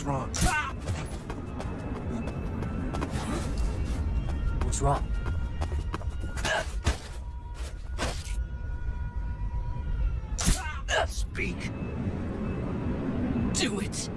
wrong? What's wrong? Speak. Do it!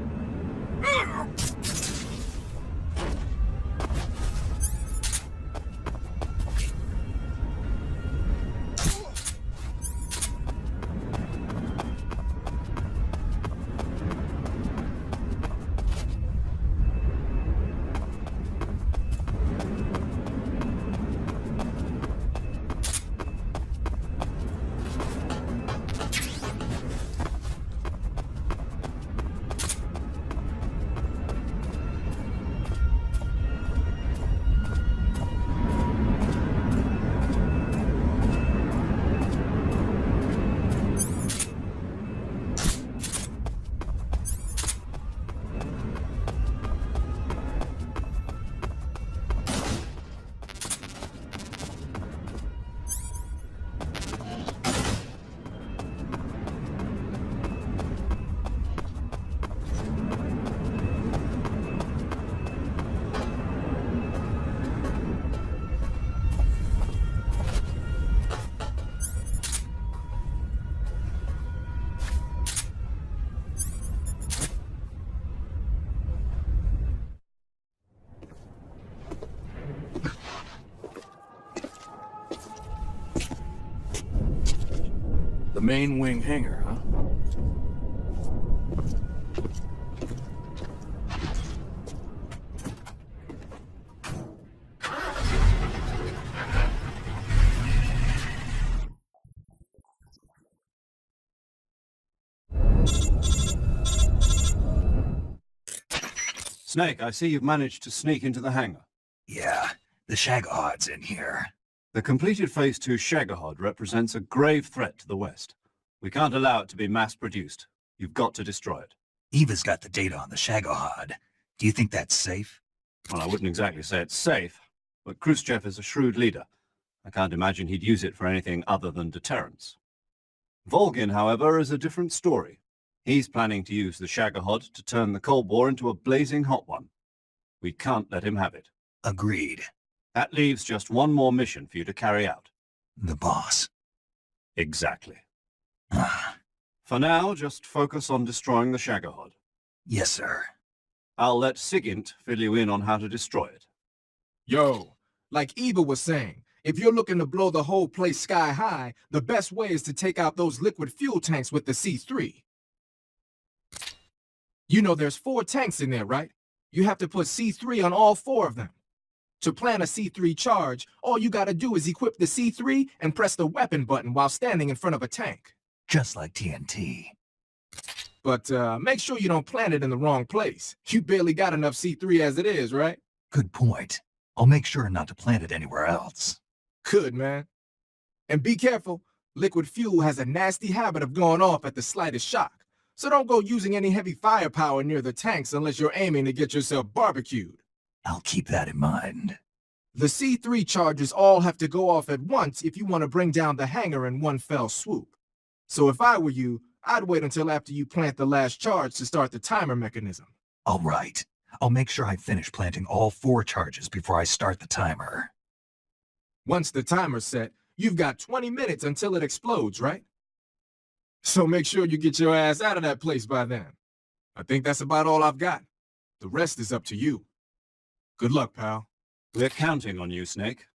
The main wing hangar, huh? Snake, I see you've managed to sneak into the hangar. Yeah, the Shagohod's in here. The completed Phase 2 Shagohod represents a grave threat to the West. We can't allow it to be mass-produced. You've got to destroy it. Eva's got the data on the Shagohod. Do you think that's safe? Well, I wouldn't exactly say it's safe, but Khrushchev is a shrewd leader. I can't imagine he'd use it for anything other than deterrence. Volgin, however, is a different story. He's planning to use the Shagohod to turn the Cold War into a blazing hot one. We can't let him have it. Agreed. That leaves just one more mission for you to carry out. The boss. Exactly. Ah, For now, just focus on destroying the Shagohod. yes, sir. I'll let Sigint fill you in on how to destroy it. Yo, like Eva was saying, if you're looking to blow the whole place sky high, the best way is to take out those liquid fuel tanks with the C3. You know there's 4 tanks in there, right? You have to put C3 on all 4 of them. To plant a C3 charge, all you gotta do is equip the C3 and press the weapon button while standing in front of a tank. Just like TNT. But make sure you don't plant it in the wrong place. You barely got enough C3 as it is, right? Good point. I'll make sure not to plant it anywhere else. Good, man. And be careful. Liquid fuel has a nasty habit of going off at the slightest shock. So don't go using any heavy firepower near the tanks unless you're aiming to get yourself barbecued. I'll keep that in mind. The C3 charges all have to go off at once if you want to bring down the hangar in one fell swoop. So if I were you, I'd wait until after you plant the last charge to start the timer mechanism. All right. I'll make sure I finish planting all 4 charges before I start the timer. Once the timer's set, you've got 20 minutes until it explodes, right? So make sure you get your ass out of that place by then. I think that's about all I've got. The rest is up to you. Good luck, pal. We're counting on you, Snake.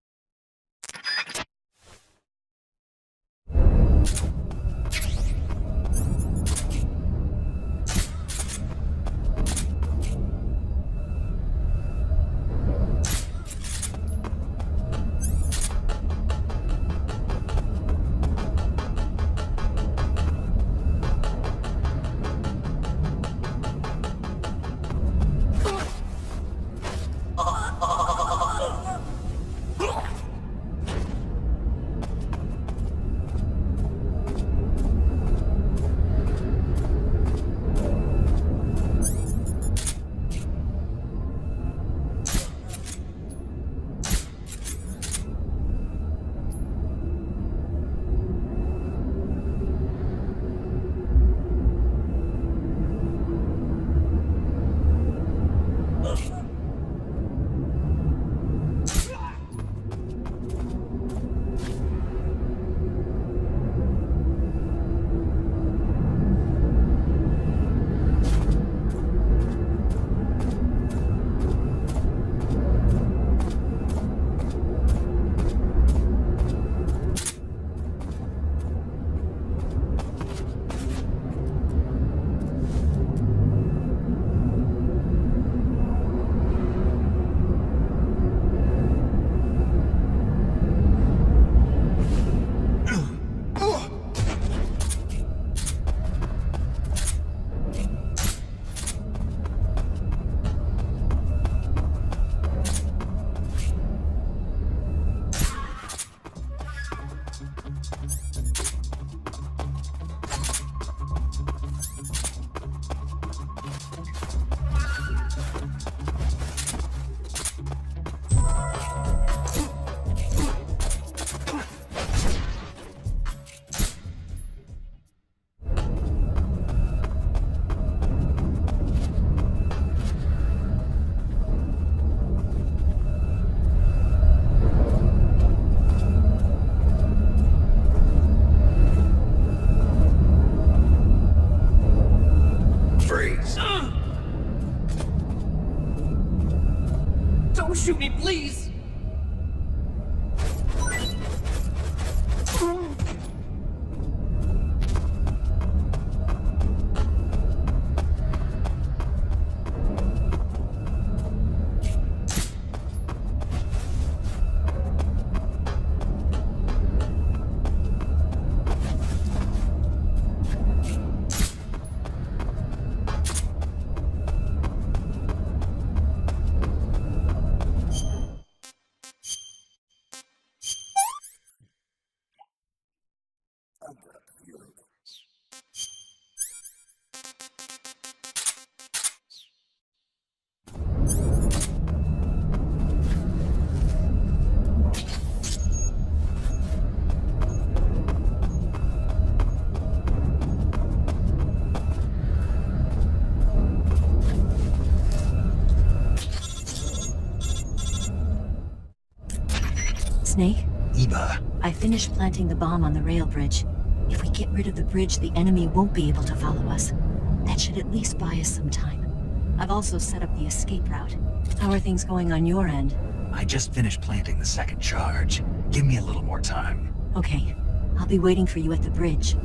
shoot me, please! Snake, Eva, I finished planting the bomb on the rail bridge. If we get rid of the bridge, the enemy won't be able to follow us. That should at least buy us some time. I've also set up the escape route. How are things going on your end? I just finished planting the second charge. Give me a little more time. Okay, I'll be waiting for you at the bridge.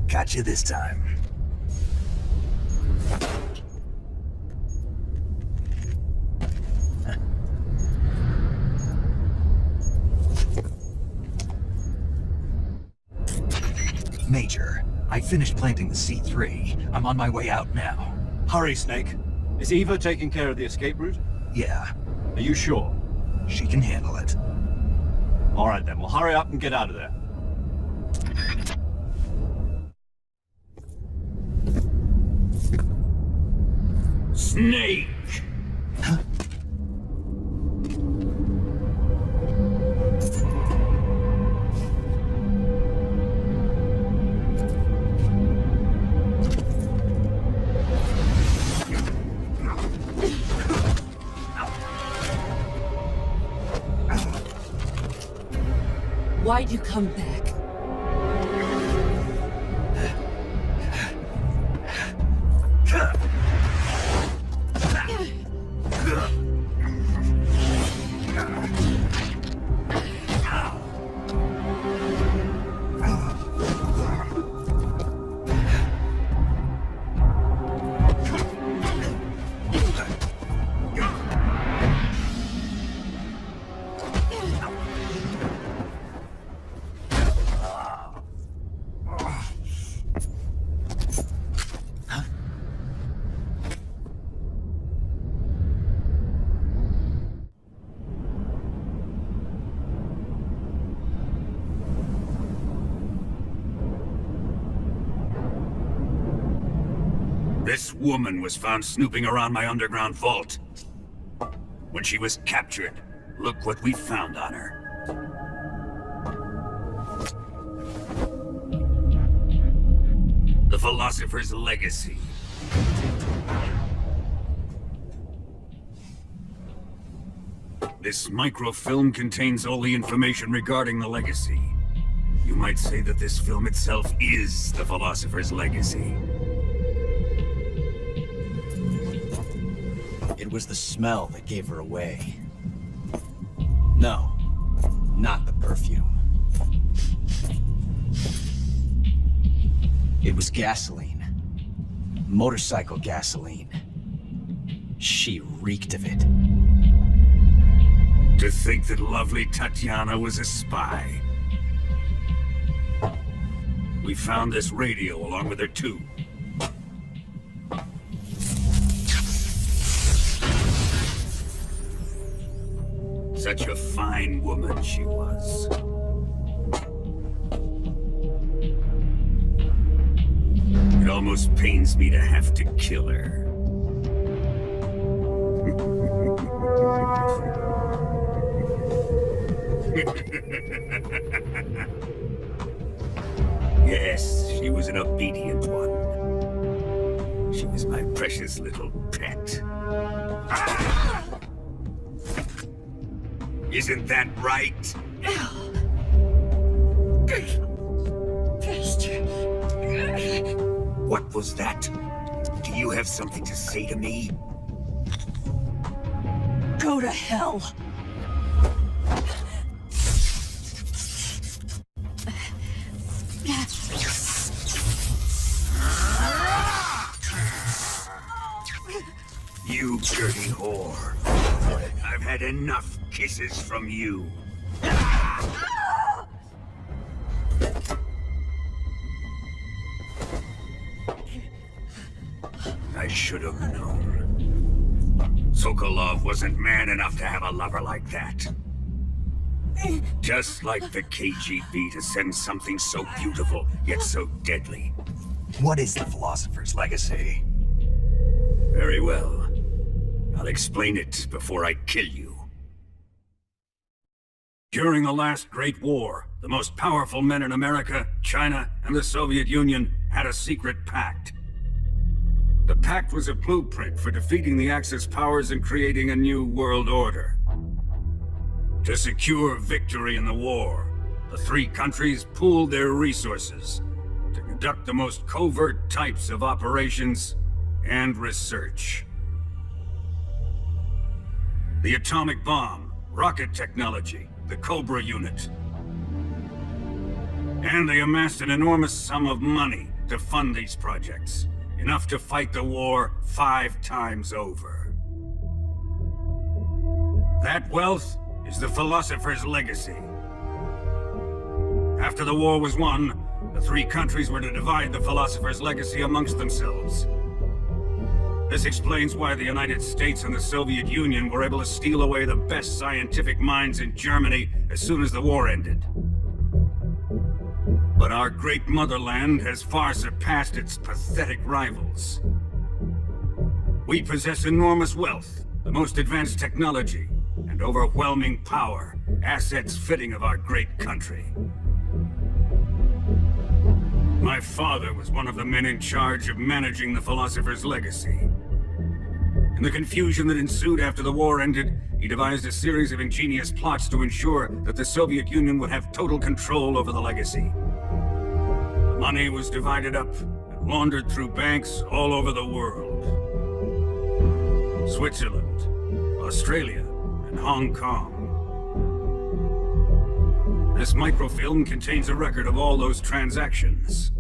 Got you this time. Major, I finished planting the C3. I'm on my way out now. Hurry, Snake. Is Eva taking care of the escape route? Yeah, Are you sure? she can handle it. All right then, well hurry up and get out of there. Snake! Why'd you come back? This woman was found snooping around my underground vault. When she was captured, look what we found on her. The Philosopher's Legacy. This microfilm contains all the information regarding the Legacy. You might say that this film itself is the Philosopher's Legacy. It was the smell that gave her away. No. not the perfume. It was gasoline. Motorcycle gasoline. She reeked of it. To think that lovely Tatiana was a spy. We found this radio along with her too. Such a fine woman she was. It almost pains me to have to kill her. Yes, she was an obedient one. She was my precious little pet. Isn't that right? What was that? Do you have something to say to me? Go to hell. You dirty whore. I've had enough kisses from you. I should have known. Sokolov wasn't man enough to have a lover like that. Just like the KGB to send something so beautiful, yet so deadly. What is the Philosopher's Legacy? Very well. I'll explain it before I kill you. During the last Great War, the most powerful men in America, China, and the Soviet Union had a secret pact. The pact was a blueprint for defeating the Axis powers and creating a new world order. To secure victory in the war, the three countries pooled their resources to conduct the most covert types of operations and research. The atomic bomb, rocket technology, the Cobra unit. And they amassed an enormous sum of money to fund these projects, enough to fight the war 5 times over. That wealth is the Philosopher's Legacy. After the war was won, the three countries were to divide the Philosopher's Legacy amongst themselves. This explains why the United States and the Soviet Union were able to steal away the best scientific minds in Germany as soon as the war ended. But our great motherland has far surpassed its pathetic rivals. We possess enormous wealth, the most advanced technology, and overwhelming power, assets fitting of our great country. My father was one of the men in charge of managing the Philosopher's Legacy. In the confusion that ensued after the war ended, he devised a series of ingenious plots to ensure that the Soviet Union would have total control over the legacy. The money was divided up and laundered through banks all over the world. Switzerland, Australia, and Hong Kong. This microfilm contains a record of all those transactions.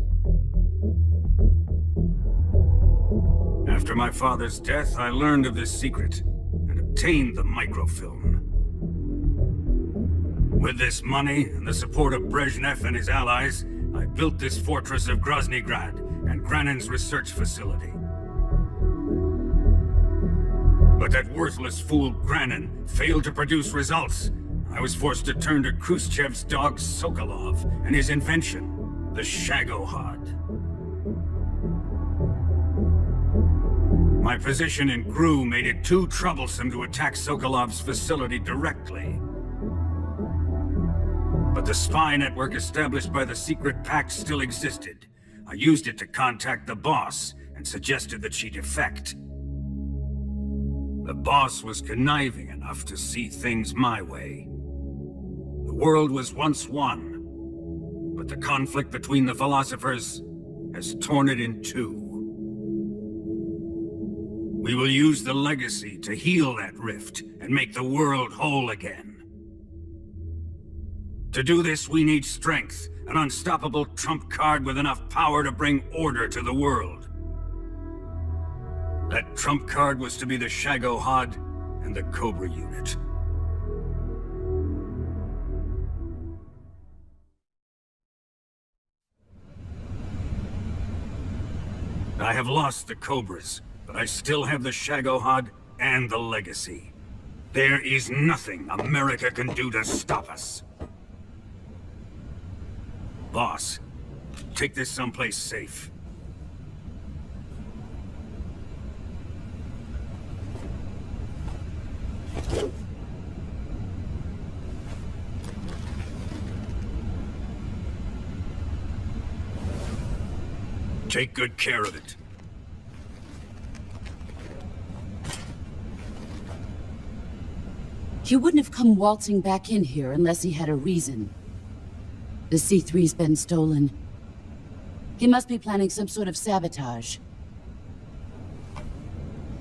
After my father's death, I learned of this secret and obtained the microfilm. With this money and the support of Brezhnev and his allies, I built this fortress of Groznygrad and Granin's research facility. But that worthless fool Granin failed to produce results. I was forced to turn to Khrushchev's dog Sokolov and his invention, the Shagohod. My position in GRU made it too troublesome to attack Sokolov's facility directly. But the spy network established by the secret pact still existed. I used it to contact the boss and suggested that she defect. The boss was conniving enough to see things my way. The world was once one, but the conflict between the philosophers has torn it in two. We will use the legacy to heal that rift and make the world whole again. To do this, we need strength, an unstoppable trump card with enough power to bring order to the world. That trump card was to be the Shagohod and the Cobra unit. I have lost the Cobras, but I still have the Shagohod and the Legacy. There is nothing America can do to stop us. Boss, take this someplace safe. Take good care of it. He wouldn't have come waltzing back in here unless he had a reason. The C3's been stolen. He must be planning some sort of sabotage.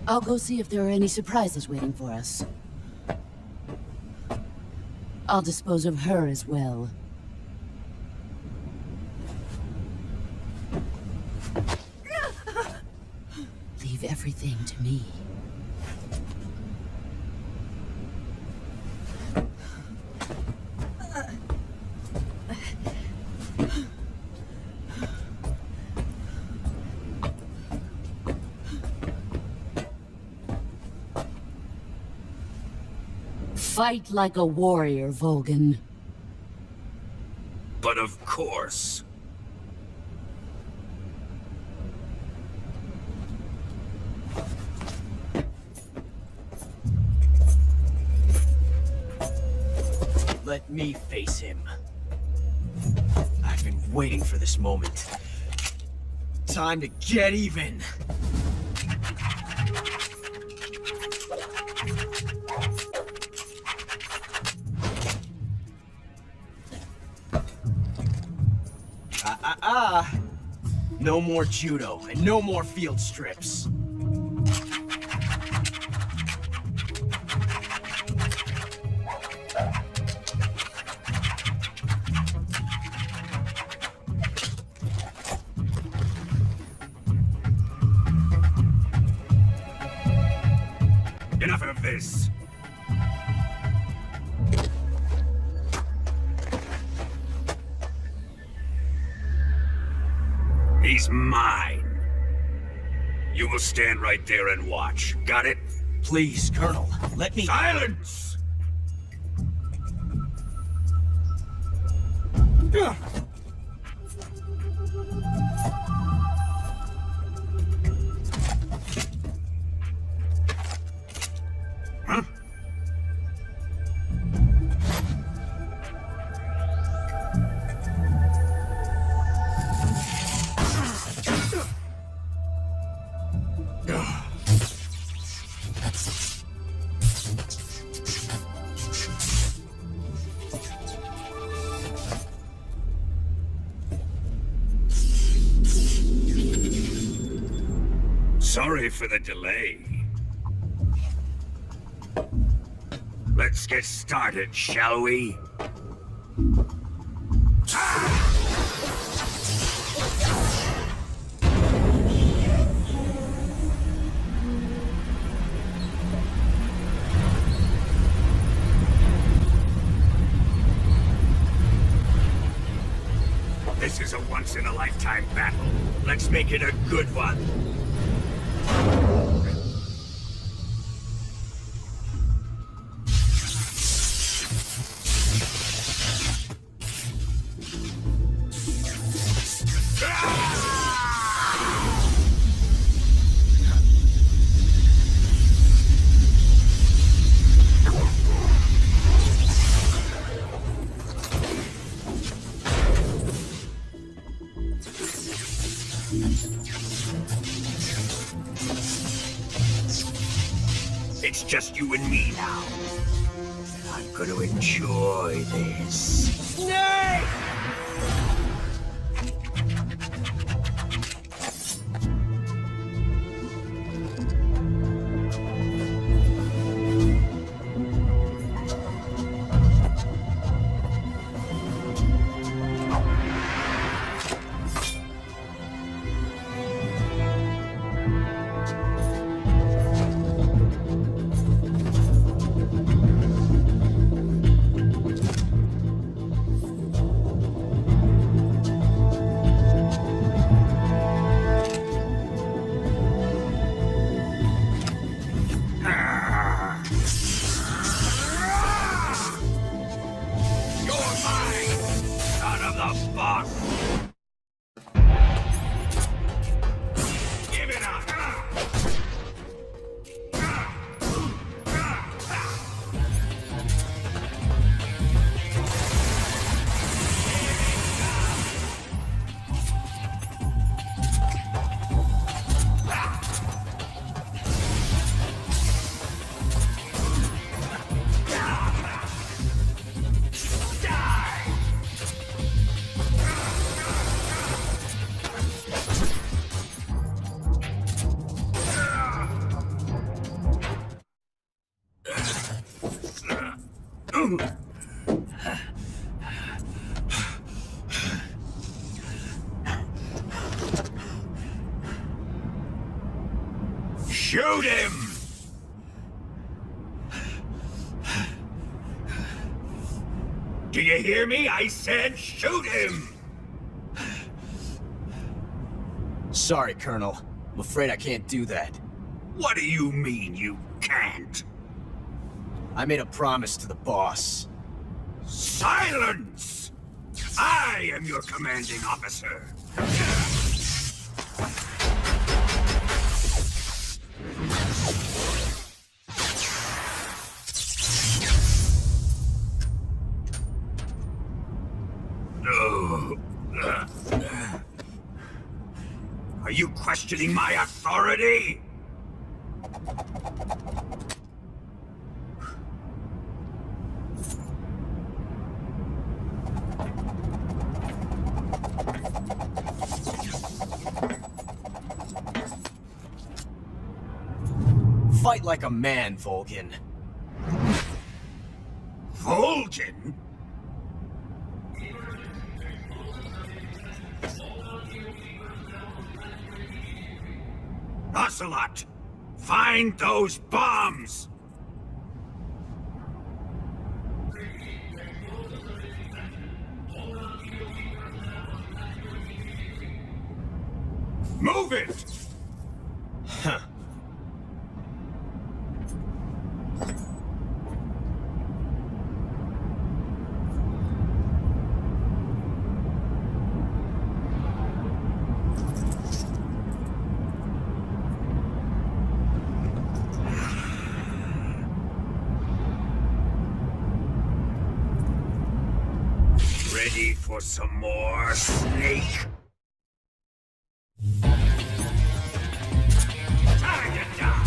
I'll go see if there are any surprises waiting for us. I'll dispose of her as well. Leave everything to me. Fight like a warrior, Volgin. But of course. Let me face him. I've been waiting for this moment. Time to get even. No more judo, and no more field strips. Enough of this. He's mine. You will stand right there and watch. Got it? Please, Colonel, let me— Silence! Huh? Sorry for the delay. Let's get started, shall we? This is a once-in-a-lifetime battle. Let's make it a good one. It's just you and me now. I'm gonna enjoy this. Nay! Shoot him! Do you hear me? I said shoot him! Sorry, Colonel. I'm afraid I can't do that. What do you mean you can't? I made a promise to the boss. Silence! I am your commanding officer. Are you questioning my authority? Fight like a man, Volgin. Volgin? Ocelot! Find those bombs! Move it! Huh. Ready for some more, Snake? Time to die!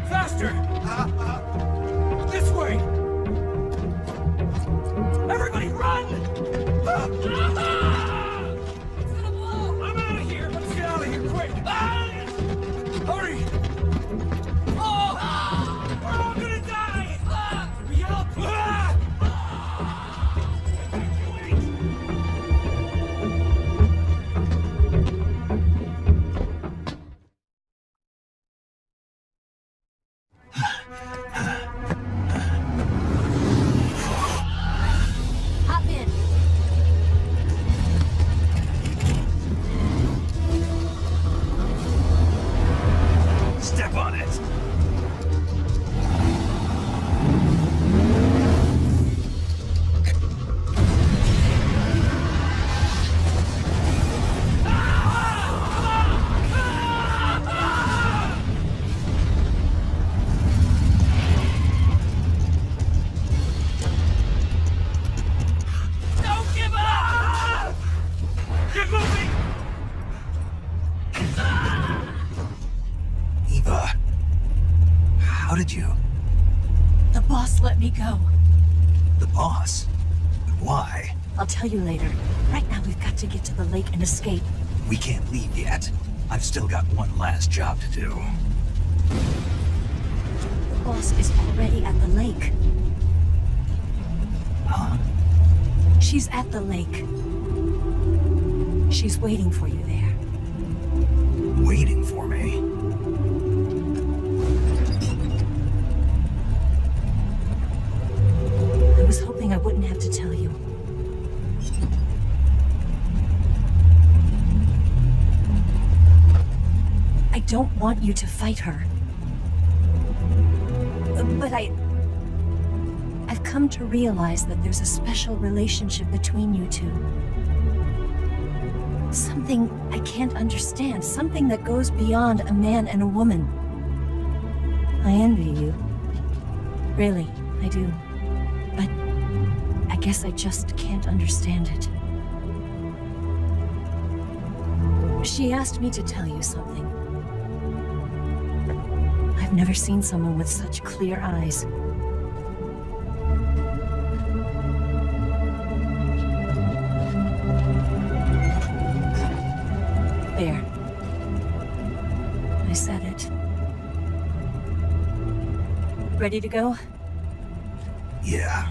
Faster! This way! Everybody run! It's gonna blow! I'm out of here! Let's get out of here, quick! Hurry! Oh! We're all gonna die! We help! Hop in. let me go. The boss? Why? I'll tell you later. Right now, we've got to get to the lake and escape. We can't leave yet. I've still got one last job to do. The boss is already at the lake. Huh? She's at the lake. She's waiting for you there. Waiting for me? I was hoping I wouldn't have to tell you. I don't want you to fight her. But I've come to realize that there's a special relationship between you two. Something I can't understand. Something that goes beyond a man and a woman. I envy you. Really, I do. But I guess I just can't understand it. She asked me to tell you something. I've never seen someone with such clear eyes. There. I said it. Ready to go? Yeah.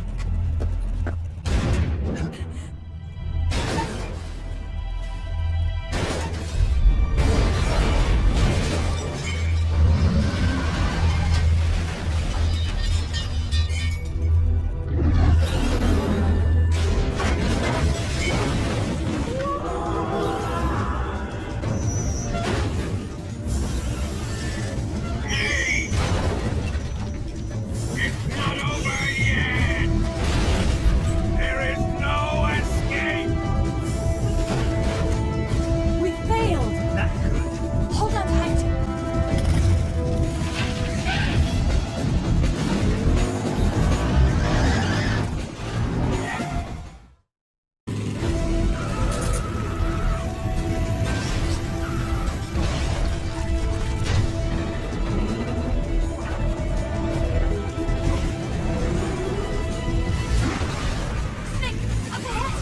We failed! Hold on tight! Snake, up ahead!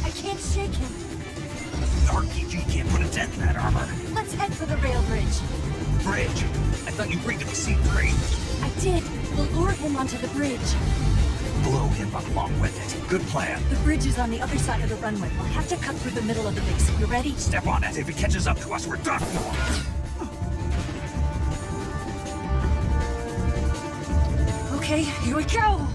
I can't shake him. The RPG can't put a dent in that armor. Let's head for the rail bridge. Bridge. I thought you bring to the C3. I did. We'll lure him onto the bridge. blow him along with it. Good plan. The bridge is on the other side of the runway. We'll have to cut through the middle of the base. You ready? Step on it. If it catches up to us, we're done. Okay, here we go!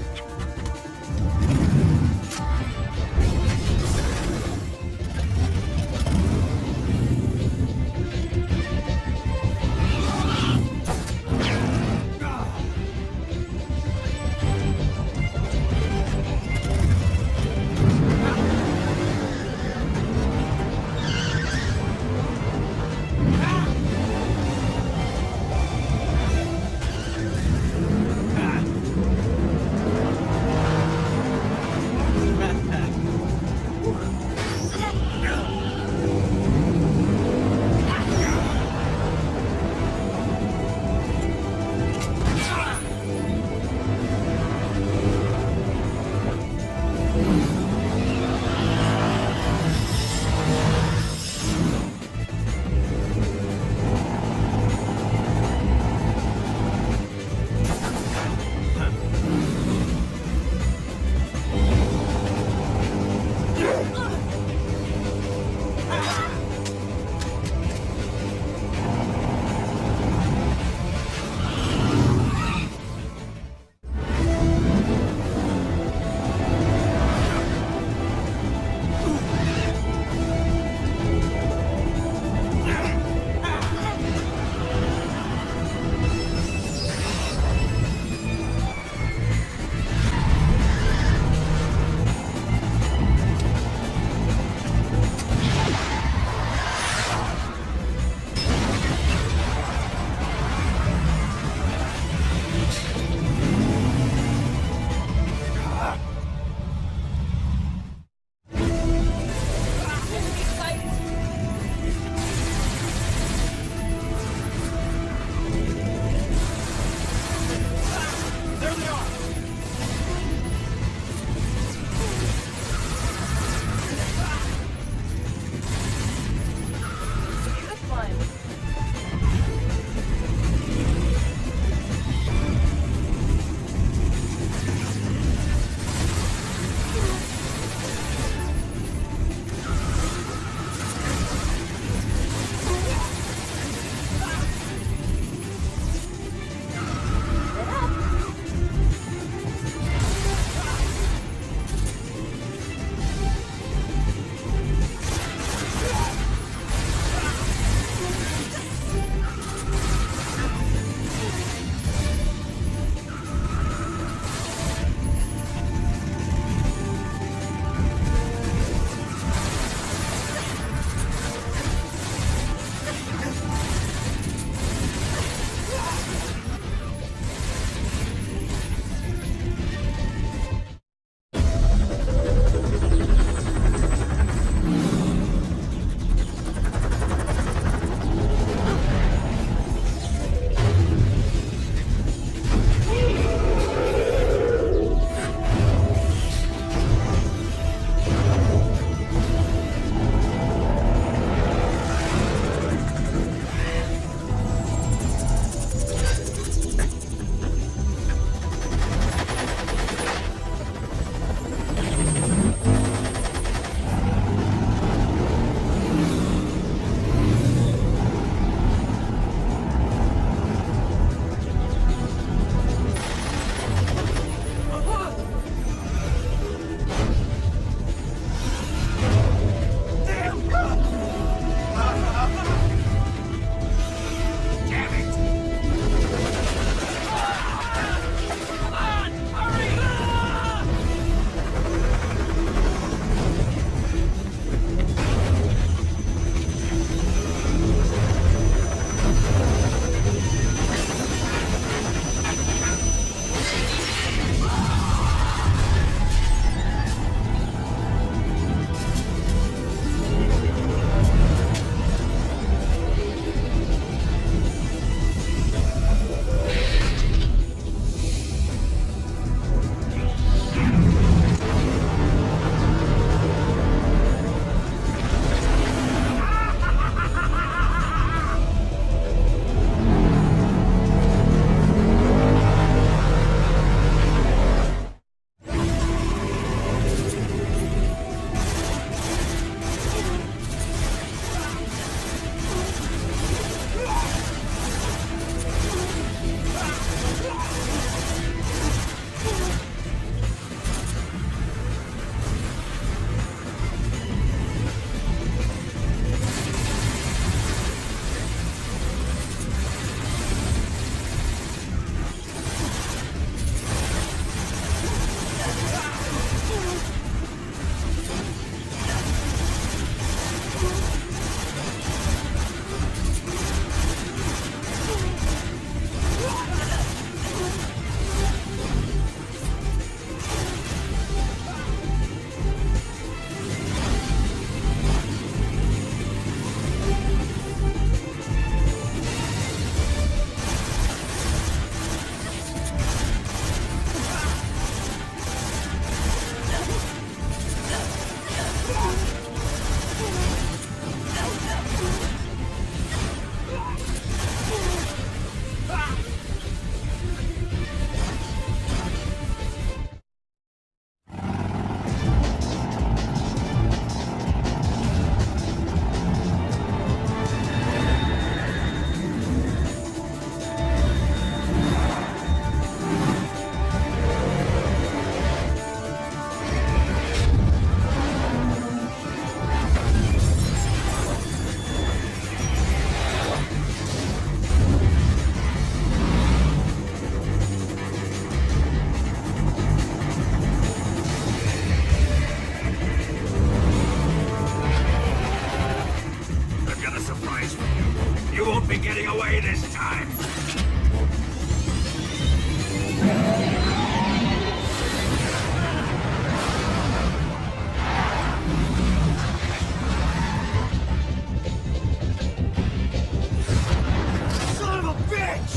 time! Son of a bitch!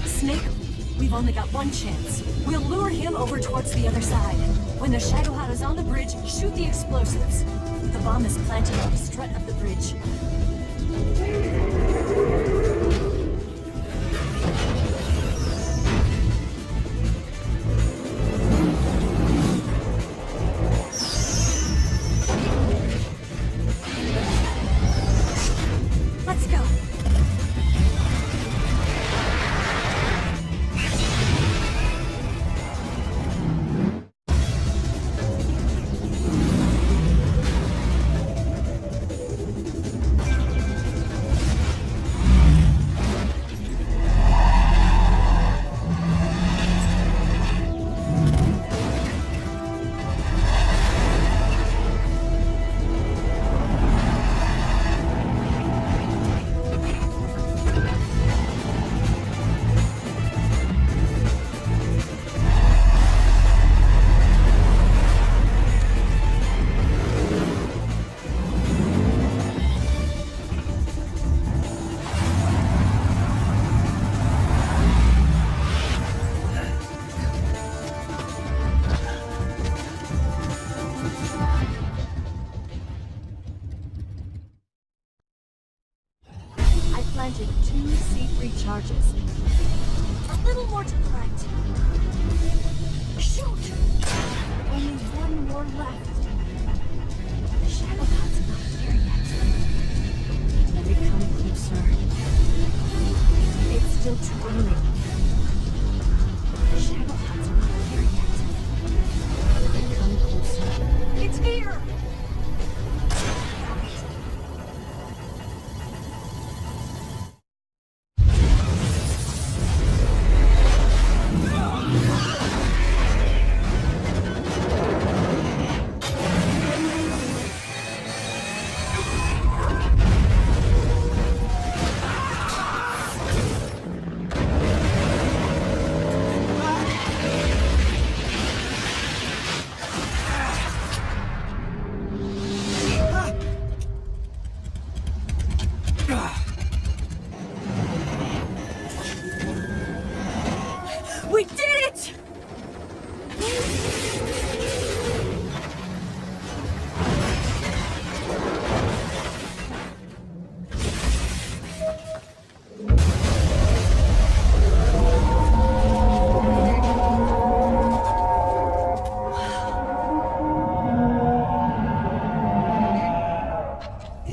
Snake, we've only got one chance. We'll lure him over towards the other side. When the Shadowheart is on the bridge, shoot the explosives. The bomb is planted on the strut of the bridge. Let's go. Planted 2 C3 charges. A little more to the right. Shoot! Only one more left. The Shadowheart's not here yet. Let it come closer. It's still too early. The Shadowheart's not here yet. Let it come closer. It's here!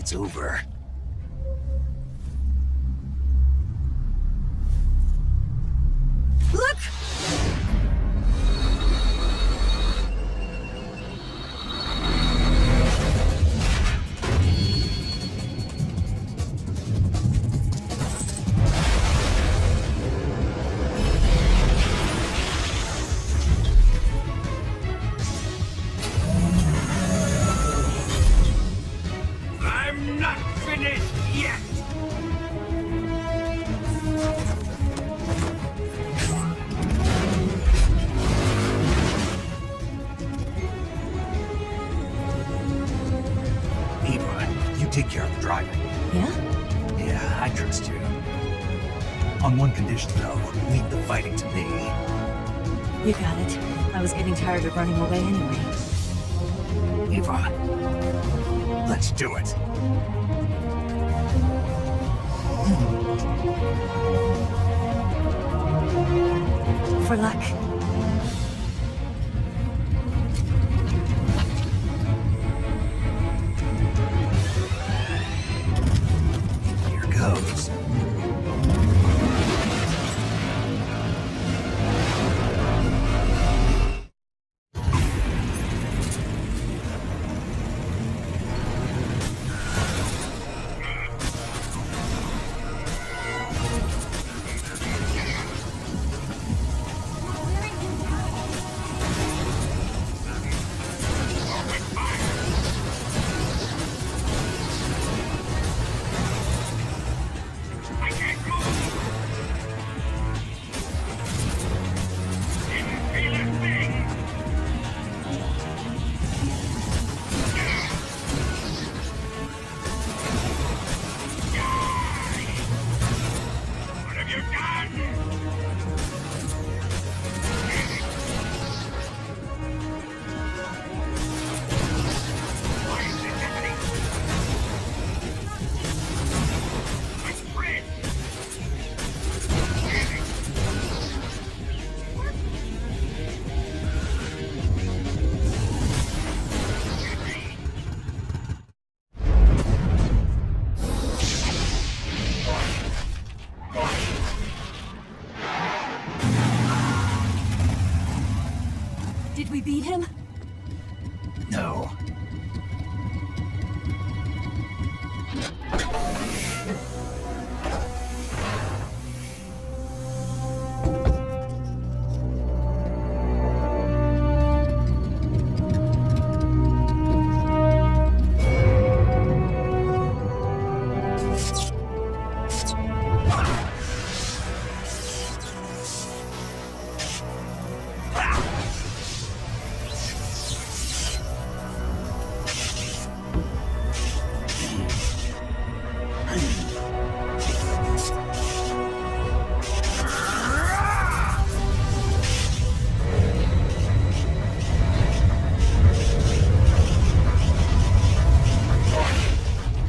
It's over. Look! I'm not finished yet! Eva, you take care of the driving. Yeah? Yeah, I trust you. On one condition, though, leave the fighting to me. You got it. I was getting tired of running away anyway. Eva, let's do it. For luck. Here goes. Did we beat him? No.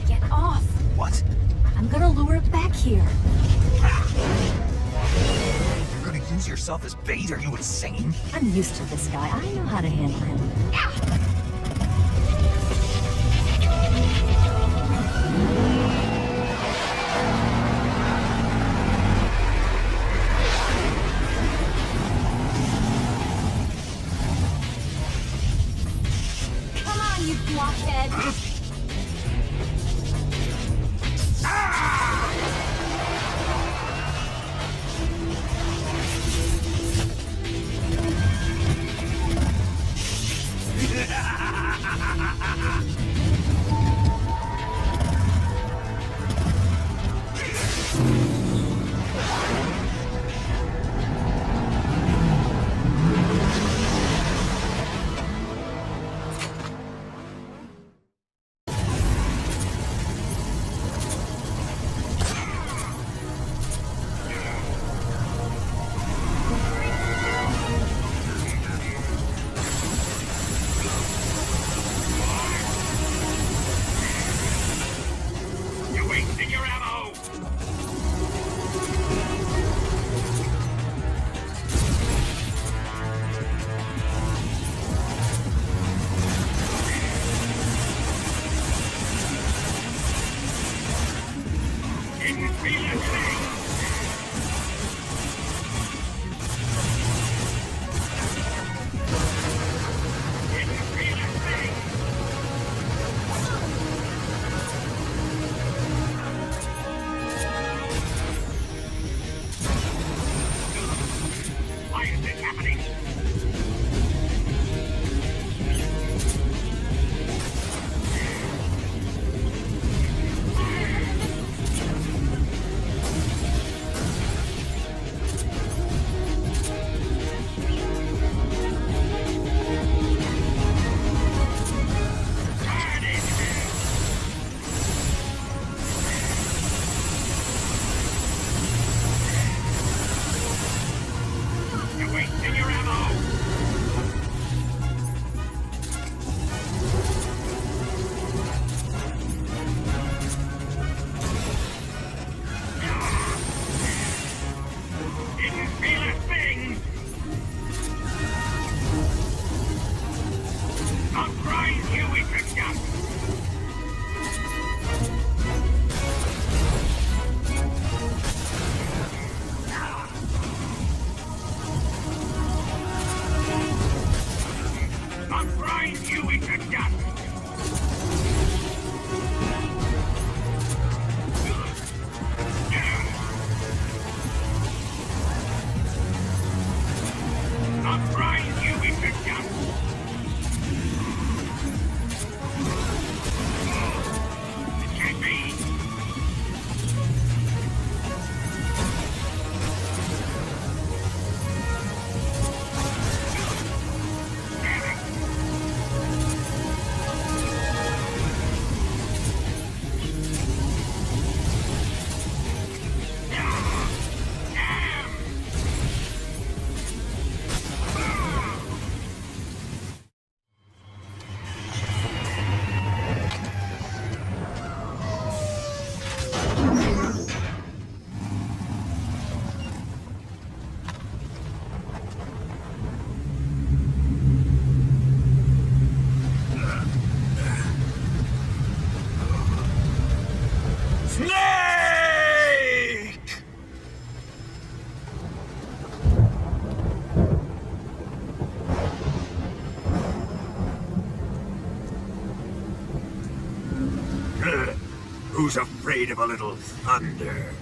Get off! What? I'm gonna lure it back here. You're gonna use yourself as bait? Are you insane? I'm used to this guy. I know how to handle him. Come on, you blockhead! Why is this happening? You're wasting your ammo! Didn't feel a thing! I'll grind you into dust! I'll grind you into dust! I'll grind you into dust! It can't be! Damn it! Snake! Who's afraid of a little thunder?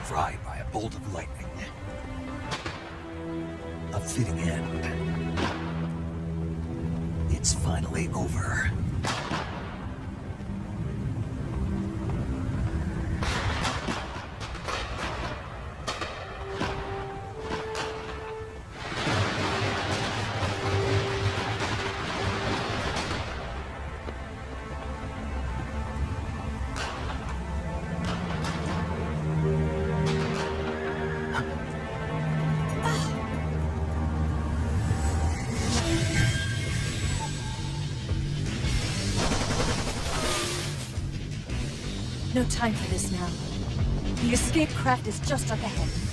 Fried by a bolt of lightning. A fitting end. It's finally over. No time for this now. The escape craft is just up ahead.